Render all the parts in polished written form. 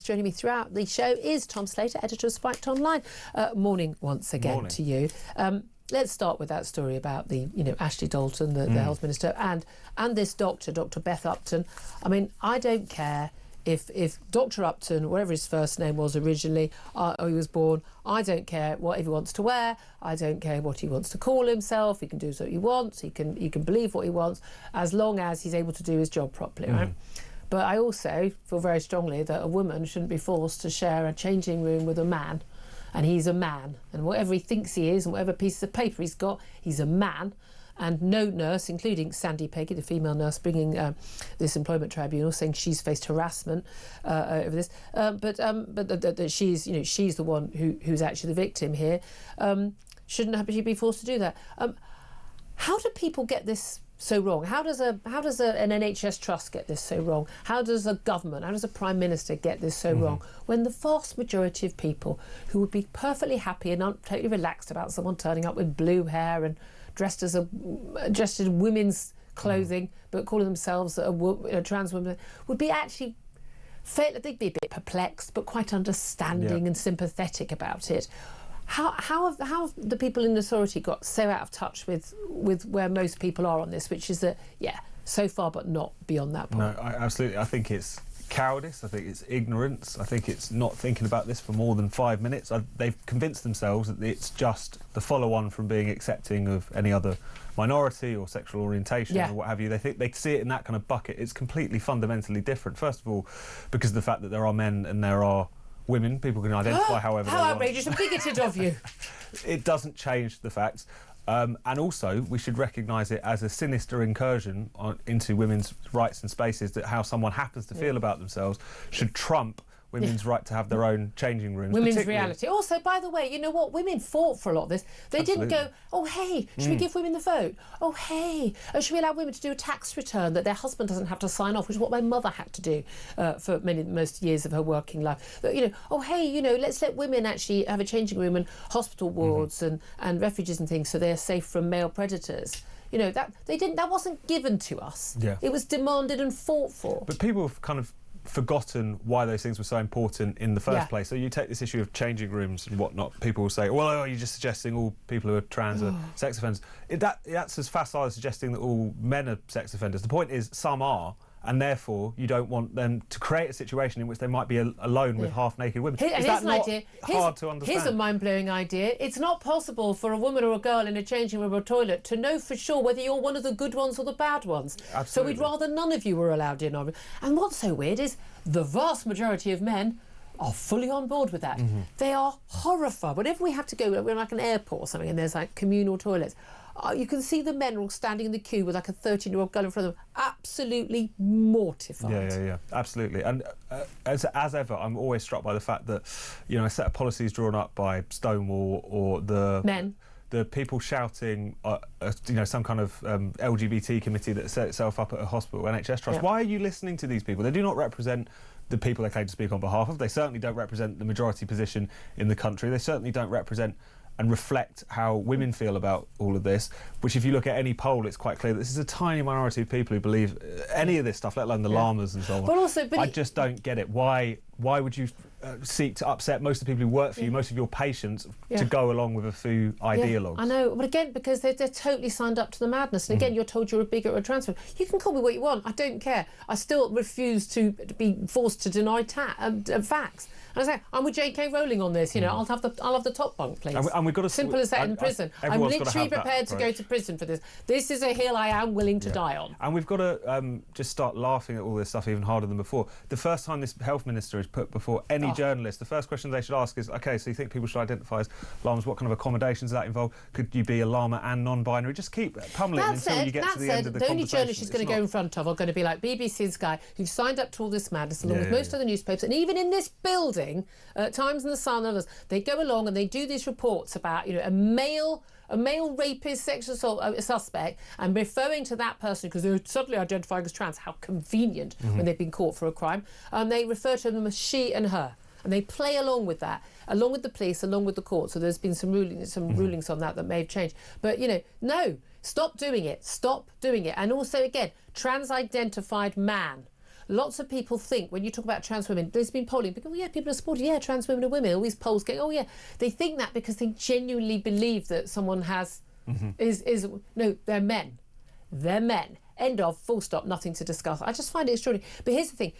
Joining me throughout the show is Tom Slater, editor of Spiked Online. Morning once again to you. Let's start with that story about the, Ashley Dalton, the health minister, and this doctor, Dr Beth Upton. I mean, I don't care if Dr Upton, whatever his first name was originally, he was born, I don't care what he wants to wear, I don't care what he wants to call himself, he can do what he wants, he can believe what he wants, as long as he's able to do his job properly, right? But I also feel very strongly that a woman shouldn't be forced to share a changing room with a man. And he's a man, and whatever he thinks he is and whatever pieces of paper he's got, he's a man. And no nurse, including Sandy Peggy, the female nurse, bringing this employment tribunal, saying she's faced harassment over this, but that she's, she's the one who's actually the victim here, shouldn't have to be forced to do that. How do people get this so wrong? How does an NHS trust get this so wrong? How does a government, how does a Prime Minister get this so wrong? When the vast majority of people who would be perfectly happy and totally relaxed about someone turning up with blue hair and dressed in women's clothing, but calling themselves a trans woman, would be actually they'd be a bit perplexed, but quite understanding and sympathetic about it. How have the people in authority got so out of touch with where most people are on this, which is that, so far but not beyond that point? No, absolutely. I think it's cowardice, I think it's ignorance, I think it's not thinking about this for more than 5 minutes. They've convinced themselves that it's just the follow-on from being accepting of any other minority or sexual orientation or what have you. They think they see it in that kind of bucket. It's completely fundamentally different. First of all, because of the fact that there are men and there are women, people can identify however they want. How outrageous and bigoted of you. It doesn't change the facts. And also, we should recognise it as a sinister incursion into women's rights and spaces, that how someone happens to feel about themselves should trump women's right to have their own changing rooms. Women's reality. Also, by the way, you know what? Women fought for a lot of this. They didn't go, oh, hey, should we give women the vote? Oh, hey, should we allow women to do a tax return that their husband doesn't have to sign off, which is what my mother had to do for most years of her working life. But, oh, hey, let's let women actually have a changing room and hospital wards and refuges and things, so they're safe from male predators. That wasn't given to us. It was demanded and fought for. But people have kind of forgotten why those things were so important in the first place. So you take this issue of changing rooms and whatnot, people will say, well, you're just suggesting all people who are trans are sex offenders. That's as facile as suggesting that all men are sex offenders. The point is, some are, and therefore you don't want them to create a situation in which they might be alone with half-naked women. Is that not hard to understand? Here's a mind-blowing idea. It's not possible for a woman or a girl in a changing room or a toilet to know for sure whether you're one of the good ones or the bad ones. Absolutely. So we'd rather none of you were allowed in on it. And what's so weird is the vast majority of men are fully on board with that. They are horrified. Whenever we have to go, we're like an airport or something, and there's like communal toilets, you can see the men all standing in the queue with like a 13-year-old girl in front of them, absolutely mortified. Yeah, absolutely. And as ever, I'm always struck by the fact that, a set of policies drawn up by Stonewall or the people shouting, some kind of LGBT committee that set itself up at a hospital, NHS trust. Why are you listening to these people? They do not represent the people they claim to speak on behalf of. They certainly don't represent the majority position in the country. They certainly don't represent and reflect how women feel about all of this, which if you look at any poll, it's quite clear that this is a tiny minority of people who believe any of this stuff, let alone the llamas and so on. I just don't get it. Why would you seek to upset most of the people who work for you, most of your patients, to go along with a few ideologues? I know, but again, because they're totally signed up to the madness. And again, you're told you're a bigot or a trans. You can call me what you want. I don't care. I still refuse to be forced to deny facts. And I say, I'm with J.K. Rowling on this. I'll have the top bunk, please. And we've got to simple as that in prison. I'm literally prepared to go to prison for this. This is a hill I am willing to die on. And we've got to just start laughing at all this stuff even harder than before. The first time this health minister is put before any journalist, the first question they should ask is, OK, so you think people should identify as llamas? What kind of accommodations does that involve? Could you be a llama and non-binary? Just keep pummeling until you get to the end of the conversation. The only journalist she's going to go in front of are going to be like BBC and Sky, who've signed up to all this madness, along with most other newspapers. And even in this building, Times and the Sun and others, they go along and they do these reports about, a male rapist, sexual assault suspect, and referring to that person because they're suddenly identifying as trans. How convenient when they've been caught for a crime. They refer to them as she and her. And they play along with that, along with the police, along with the court. So there's been some rulings on that may have changed. But, no, stop doing it. Stop doing it. And also, again, trans-identified man. lots of people think when you talk about trans women, there's been polling, people, people are supporting, trans women are women, all these polls going, they think that because they genuinely believe that someone has, no, they're men. They're men. End of, full stop, nothing to discuss. I just find it extraordinary. But here's the thing,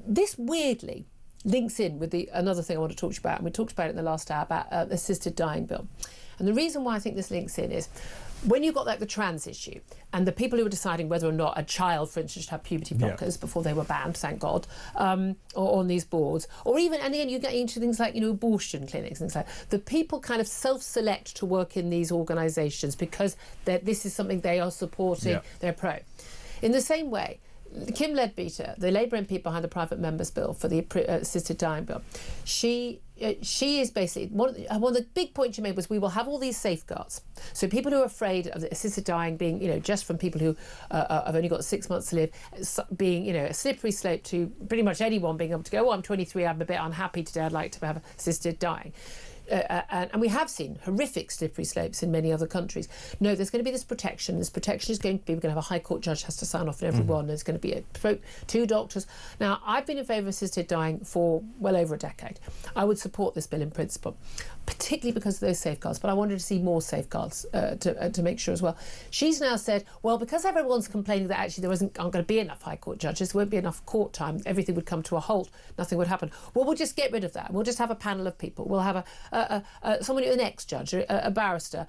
this weirdly links in with another thing I want to talk to you about, and we talked about it in the last hour, about assisted dying bill. And the reason why I think this links in is when you've got like the trans issue and the people who are deciding whether or not a child, for instance, should have puberty blockers before they were banned, thank God, or on these boards, or even, and then you get into things like, abortion clinics and things like the people kind of self-select to work in these organisations because this is something they are supporting, they're pro. In the same way, Kim Leadbeater, the Labour MP behind the private members bill for the assisted dying bill, she is basically one of the big points she made was we will have all these safeguards. So people who are afraid of the assisted dying being, just from people who have only got 6 months to live, being, a slippery slope to pretty much anyone being able to go, I'm 23, I'm a bit unhappy today, I'd like to have assisted dying. And we have seen horrific slippery slopes in many other countries. No, there's going to be this protection. This protection is going to be, we're going to have a High Court judge has to sign off on every one. There's going to be 2 doctors. Now, I've been in favour of assisted dying for well over a decade. I would support this bill in principle, particularly because of those safeguards, but I wanted to see more safeguards to make sure as well. She's now said, well, because everyone's complaining that actually there aren't going to be enough High Court judges, there won't be enough court time, everything would come to a halt, nothing would happen. Well, we'll just get rid of that. We'll just have a panel of people. We'll have someone, an ex-judge, a barrister.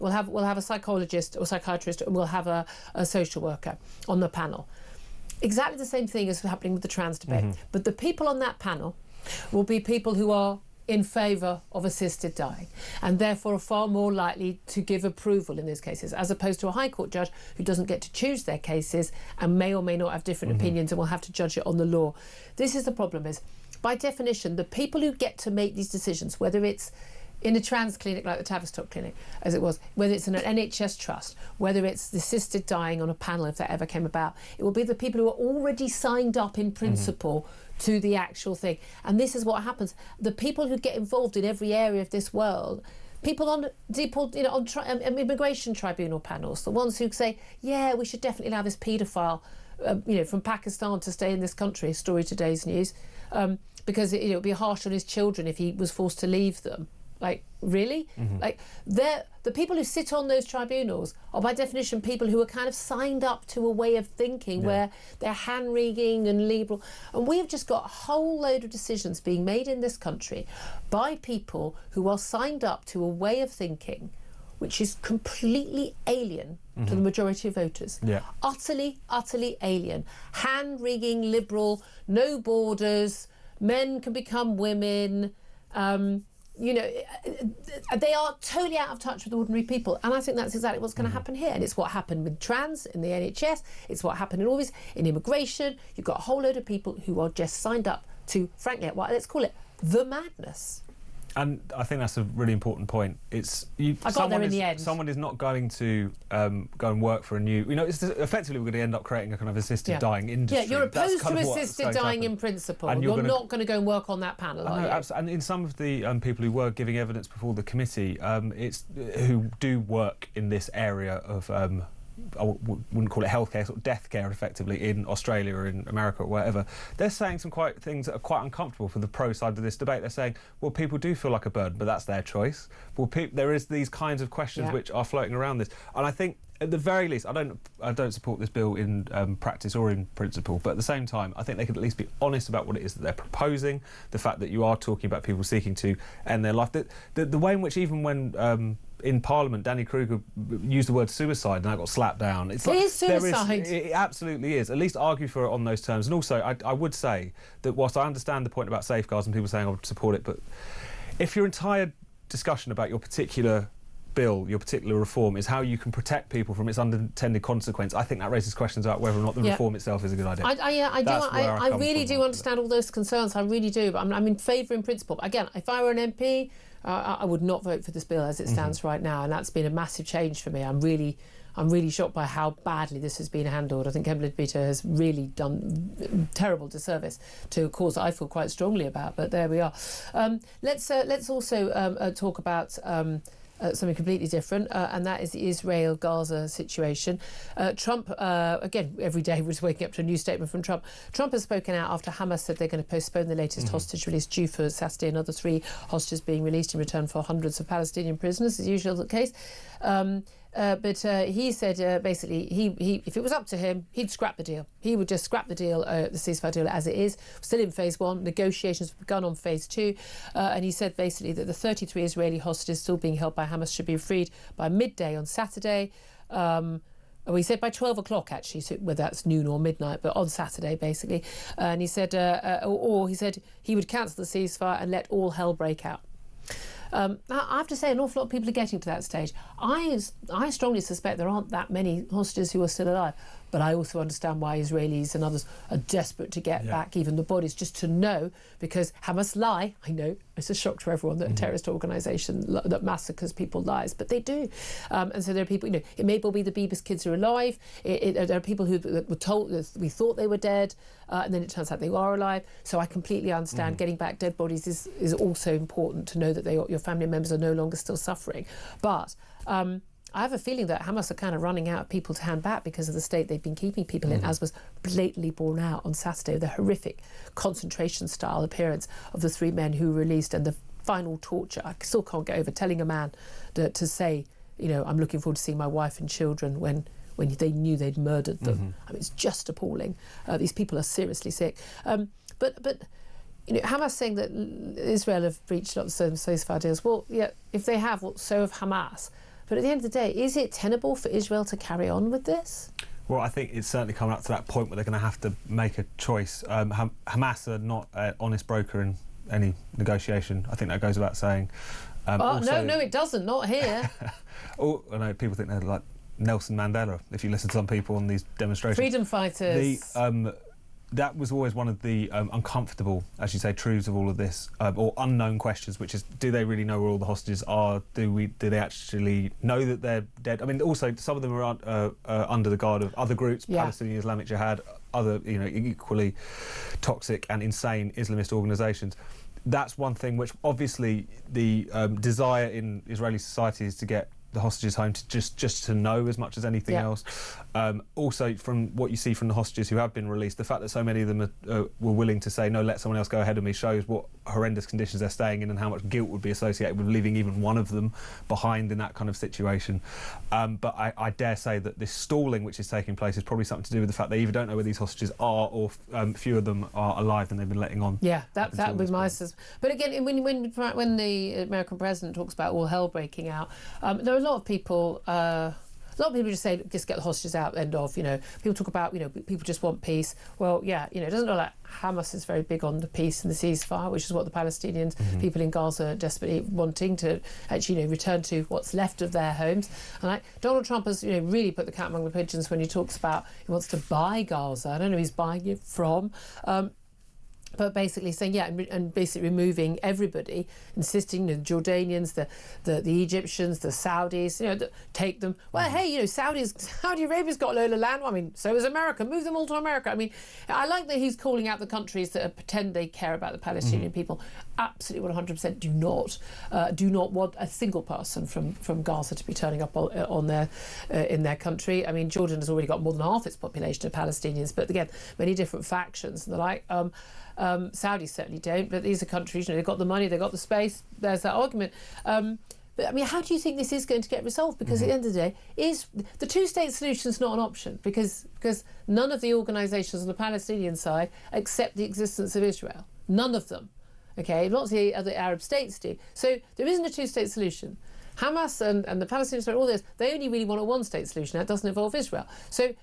We'll have a psychologist or psychiatrist, and we'll have a social worker on the panel. Exactly the same thing is happening with the trans debate. But the people on that panel will be people who are in favour of assisted dying and therefore are far more likely to give approval in those cases, as opposed to a High Court judge who doesn't get to choose their cases and may or may not have different opinions and will have to judge it on the law. This is the problem, is by definition the people who get to make these decisions, whether it's in a trans clinic like the Tavistock clinic, as it was, whether it's in an NHS trust, whether it's the assisted dying on a panel, if that ever came about, it will be the people who are already signed up in principle to the actual thing. And this is what happens. The people who get involved in every area of this world, people on immigration tribunal panels, the ones who say, yeah, we should definitely allow this paedophile, from Pakistan to stay in this country, story today's news, because it would be harsh on his children if he was forced to leave them. Like, really? Like, the people who sit on those tribunals are by definition people who are kind of signed up to a way of thinking where they're hand-rigging and liberal. And we've just got a whole load of decisions being made in this country by people who are signed up to a way of thinking which is completely alien to the majority of voters. Utterly, utterly alien. Hand-rigging, liberal, no borders, men can become women, they are totally out of touch with ordinary people, and I think that's exactly what's going to happen here. And it's what happened with trans in the NHS, it's what happened in all this, in immigration. You've got a whole load of people who are just signed up to, frankly, let's call it the madness. And I think that's a really important point. I got there in the end. Someone is not going to go and work for a new... effectively we're going to end up creating a kind of assisted dying industry. Yeah, you're opposed to assisted dying in principle. And you're not going to go and work on that panel, are you? Absolutely. And in some of the people who were giving evidence before the committee, who do work in this area of... I wouldn't call it healthcare, sort of death care, effectively, in Australia or in America or wherever, they're saying some things that are quite uncomfortable for the pro side of this debate. They're saying, well, people do feel like a burden, but that's their choice. Well, there is these kinds of questions which are floating around this. And I think, at the very least, I don't support this bill in practice or in principle, but at the same time, I think they could at least be honest about what it is that they're proposing, the fact that you are talking about people seeking to end their life. The way in which, even when... in Parliament, Danny Kruger used the word suicide and that got slapped down. It is suicide. It absolutely is. At least argue for it on those terms. And also, I would say that whilst I understand the point about safeguards and people saying I would support it, but if your entire discussion about your particular bill, your particular reform, is how you can protect people from its unintended consequence, I think that raises questions about whether or not the reform itself is a good idea. I really do understand all those concerns. I really do. But I'm in favour in principle. Again, if I were an MP, I would not vote for this bill as it stands right now, and that's been a massive change for me. I'm really shocked by how badly this has been handled. I think Kim Leadbeater has really done terrible disservice to a cause that I feel quite strongly about, but there we are. Let's also talk about something completely different, and that is the Israel-Gaza situation. Trump, again, every day we're waking up to a new statement from Trump. Trump has spoken out after Hamas said they're going to postpone the latest hostage release due for Saturday, another 3 hostages being released in return for hundreds of Palestinian prisoners, as usual the case. But he said basically he if it was up to him, he'd scrap the deal. He would just scrap the deal, the ceasefire deal as it is. Still in phase 1, negotiations have begun on phase 2, and he said basically that the 33 Israeli hostages still being held by Hamas should be freed by midday on Saturday. We said by 12 o'clock actually, so whether that's noon or midnight, but on Saturday basically. And he said, or he said he would cancel the ceasefire and let all hell break out. I have to say, an awful lot of people are getting to that stage. I strongly suspect there aren't that many hostages who are still alive, but I also understand why Israelis and others are desperate to get back even the bodies, just to know, because Hamas lie. I know it's a shock to everyone that a terrorist organisation that massacres people lies, but they do. And so there are people, it may well be the Beebus kids are alive. There are people who were told that we thought they were dead, and then it turns out they are alive. So I completely understand getting back dead bodies is also important, to know that your family members are no longer still suffering. But I have a feeling that Hamas are kind of running out of people to hand back because of the state they've been keeping people in, as was blatantly borne out on Saturday, the horrific concentration-style appearance of the 3 men who were released, and the final torture. I still can't get over telling a man to say, I'm looking forward to seeing my wife and children when they knew they'd murdered them. I mean, it's just appalling. These people are seriously sick. But Hamas saying that Israel have breached lots of ceasefire deals. Well, yeah, if they have, well, so have Hamas. But at the end of the day, is it tenable for Israel to carry on with this? Well, I think it's certainly coming up to that point where they're going to have to make a choice. Hamas are not an honest broker in any negotiation. I think that goes without saying. Also, no, it doesn't. Not here. I know people think they're like Nelson Mandela, if you listen to some people on these demonstrations. Freedom fighters. That was always one of the uncomfortable, as you say, truths of all of this, or unknown questions, which is, do they really know where all the hostages are? Do they actually know that they're dead? I mean, also, some of them are under the guard of other groups, Palestinian Islamic Jihad, other, equally toxic and insane Islamist organisations. That's one thing which, obviously, the desire in Israeli society is to get the hostages home, to just to know as much as anything else. Also, from what you see from the hostages who have been released, the fact that so many of them were willing to say, no, let someone else go ahead of me, shows what horrendous conditions they're staying in and how much guilt would be associated with leaving even one of them behind in that kind of situation. But I dare say that this stalling which is taking place is probably something to do with the fact they either don't know where these hostages are, or few of them are alive and they've been letting on. Yeah, that would be my sense. But again, when the American president talks about all hell breaking out, there are a lot of people just say, just get the hostages out, end of. People talk about, people just want peace. Well, it doesn't look like Hamas is very big on the peace and the ceasefire, which is what the Palestinians, people in Gaza, are desperately wanting to actually, return to what's left of their homes. And Donald Trump has, really put the cat among the pigeons when he talks about he wants to buy Gaza. I don't know who he's buying it from. But basically saying, and basically removing everybody, insisting the Jordanians, the Egyptians, the Saudis, take them. Well, hey, Saudi Arabia's got a load of land. I mean, so has America. Move them all to America. I mean, I like that he's calling out the countries that pretend they care about the Palestinian people. Absolutely 100% do not want a single person from Gaza to be turning up on their in their country. I mean, Jordan has already got more than half its population of Palestinians, but again, many different factions and the like. Saudis certainly don't, but these are countries, they've got the money, they've got the space. There's that argument. But I mean, how do you think this is going to get resolved? Because at the end of the day, is the two-state solution is not an option, because none of the organisations on the Palestinian side accept the existence of Israel. None of them. Okay, lots of the other Arab states do. So there isn't a two-state solution. Hamas and the Palestinians, all this, they only really want a one-state solution. That doesn't involve Israel. So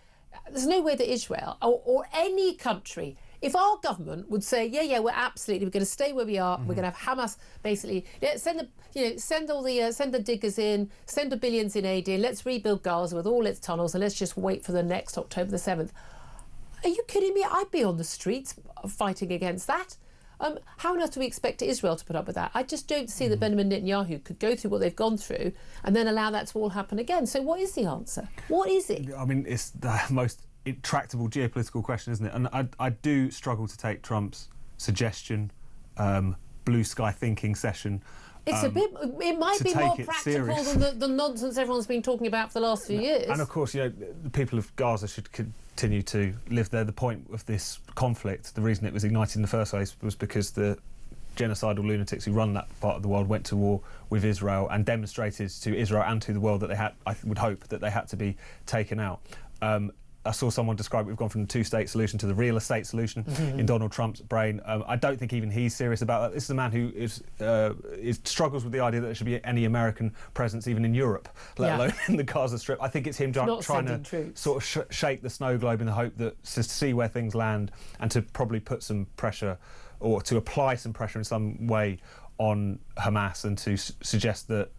there's no way that Israel or any country, if our government would say, we're going to stay where we are, we're going to have Hamas basically, send the diggers in, send the billions in aid in, let's rebuild Gaza with all its tunnels, and let's just wait for the next October the 7th. Are you kidding me? I'd be on the streets fighting against that. How on earth do we expect Israel to put up with that? I just don't see that Benjamin Netanyahu could go through what they've gone through and then allow that to all happen again. So what is the answer? What is it? I mean, it's the most intractable geopolitical question, isn't it? And I do struggle to take Trump's suggestion, blue sky thinking session It's a bit. It might be more practical than the nonsense everyone's been talking about for the last few years. And of course, the people of Gaza should continue to live there. The point of this conflict, the reason it was ignited in the first place, was because the genocidal lunatics who run that part of the world went to war with Israel and demonstrated to Israel and to the world that they had, I would hope, that they had to be taken out. I saw someone describe we've gone from the two-state solution to the real estate solution in Donald Trump's brain. I don't think even he's serious about that. This is a man who struggles with the idea that there should be any American presence even in Europe, let alone in the Gaza Strip. I think it's him trying to sort of shake the snow globe in the hope that to see where things land and to probably put some pressure or to apply some pressure in some way on Hamas and to suggest that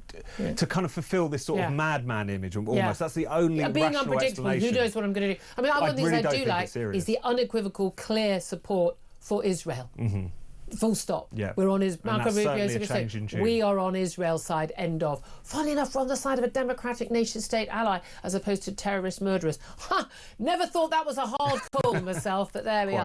to kind of fulfil this sort of madman image almost. That's the only being rational unpredictable. explanation. Who knows what I'm going to do? I mean, one of the things I do like is the unequivocal, clear support for Israel. Full stop. Yeah. We're on his. Marco Rubio said we are on Israel's side. End of. Funnily enough, we're on the side of a democratic nation-state ally as opposed to terrorist murderers. Never thought that was a hard call myself, but there we are.